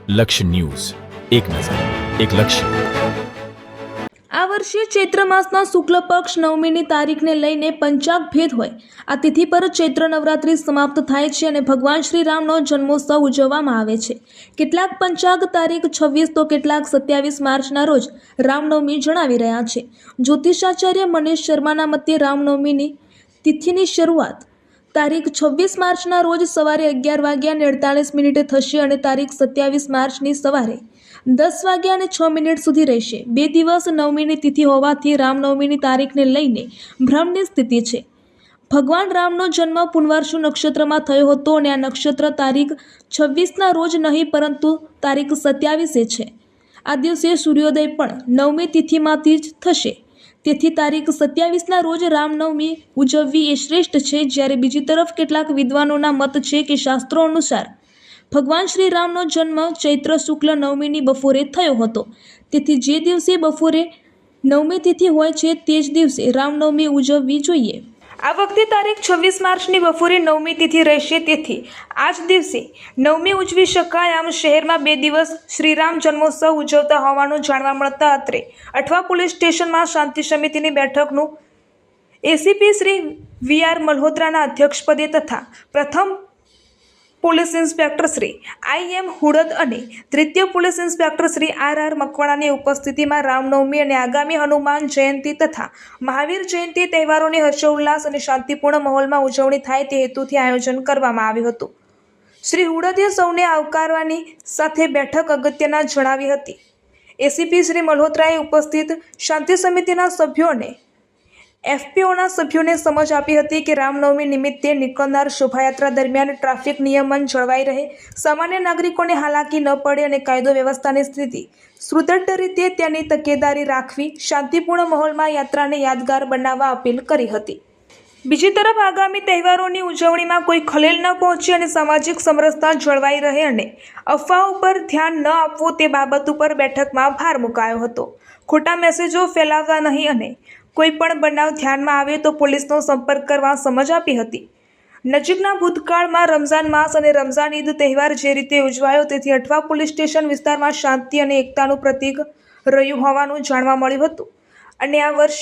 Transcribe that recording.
લક્ષ્ય ન્યૂઝ, એક નજર, એક લક્ષ્ય। આ વર્ષે ચૈત્ર માસના શુક્લ પક્ષ નવમીની તારીખને લઈને પંચાગ ભેદ હોય આ તિથિ પર ચૈત્ર નવરાત્રિ સમાપ્ત થાય છે અને ભગવાન શ્રી રામનો જન્મોત્સવ ઉજવવામાં આવે છે। કેટલાક પંચાગ તારીખ 26 તો કેટલાક 27 માર્ચના રોજ રામનવમી જણાવી રહ્યા છે। જ્યોતિષાચાર્ય મનીષ શર્માના મતે રામનવમીની તિથિની શરૂઆત તારીખ 26 માર્ચના રોજ સવારે 11:48 થશે અને તારીખ 27 માર્ચની સવારે 10:06 સુધી રહેશે। 2 દિવસ નવમીની તિથિ હોવાથી રામનવમીની તારીખને લઈને ભ્રમની સ્થિતિ છે। ભગવાન રામનો જન્મ પુનર્વસુ નક્ષત્રમાં થયો હતો અને આ નક્ષત્ર તારીખ 26ના રોજ નહીં પરંતુ તારીખ 27એ છે। આ દિવસે સૂર્યોદય પણ નવમી તિથિમાંથી જ થશે, તેથી તારીખ 27ના રોજ રામનવમી ઉજવવી એ શ્રેષ્ઠ છે। જ્યારે બીજી તરફ કેટલાક વિદ્વાનોના મત છે કે શાસ્ત્રો અનુસાર ભગવાન શ્રી રામનો જન્મ ચૈત્ર શુક્લ નવમીની બપોરે થયો હતો, તેથી જે દિવસે બપોરે નવમી તિથિ હોય છે તે જ દિવસે રામનવમી ઉજવવી જોઈએ। આ વખતે તારીખ 26 માર્ચની બપોરે નવમી તિથિ રહેશે, તેથી આ જ દિવસે નવમી ઉજવી શકાય। આમ શહેરમાં 2 દિવસ શ્રીરામ જન્મોત્સવ ઉજવતા હોવાનું જાણવા મળતા અત્રે અઠવા પોલીસ સ્ટેશનમાં શાંતિ સમિતિની બેઠકનું એસીપી શ્રી વી.આર. મલ્હોત્રાના અધ્યક્ષપદે તથા પ્રથમ પોલીસ ઇન્સ્પેક્ટર શ્રી આઈ.એમ. હુડદ અને દ્વિતીય પોલીસ ઇન્સ્પેક્ટર શ્રી આર.આર. મકવાણાની ઉપસ્થિતિમાં રામનવમી અને આગામી હનુમાન જયંતિ તથા મહાવીર જયંતિ તહેવારોની હર્ષોલ્લાસ અને શાંતિપૂર્ણ માહોલમાં ઉજવણી થાય તે હેતુથી આયોજન કરવામાં આવ્યું હતું। શ્રી હુડદે સૌને આવકારવાની સાથે બેઠક અગત્યના જણાવી હતી। એસીપી શ્રી મલ્હોત્રાએ ઉપસ્થિત શાંતિ સમિતિના સભ્યો અને એફપીઓના સભ્યોને સમજ આપી હતી કે રામનવમી નિમિત્તે નીકળનાર શોભાયાત્રા દરમિયાન ટ્રાફિક નિયમન જળવાઈ રહે, સામાન્ય નાગરિકોને હાલાકી ન પડે અને કાયદો વ્યવસ્થાની સ્થિતિ સુદૃઢ રીતે તેની તકેદારી રાખવી, શાંતિપૂર્ણ માહોલમાં યાત્રાને યાદગાર બનાવવા અપીલ કરી હતી। બીજી તરફ આગામી તહેવારોની ઉજવણીમાં કોઈ ખલેલ ન પહોંચે અને સામાજિક સમરસતા જળવાઈ રહે અને અફવાઓ પર ધ્યાન ન આપવું તે બાબત ઉપર બેઠકમાં ભાર મુકાયો હતો। ખોટા મેસેજો ફેલાવવા નહીં અને કોઈ પણ બનાવ ધ્યાનમાં આવે તો પોલીસનો સંપર્ક કરવા સમજ આપી હતી। નજીકના ભૂતકાળમાં રમઝાન માસ અને રમઝાન ઈદ તહેવાર જે રીતે ઉજવાયો તેથી અઠવા પોલીસ સ્ટેશન વિસ્તારમાં શાંતિ અને એકતાનું પ્રતીક રહ્યું હોવાનું જાણવા મળ્યું હતું અને આ વર્ષે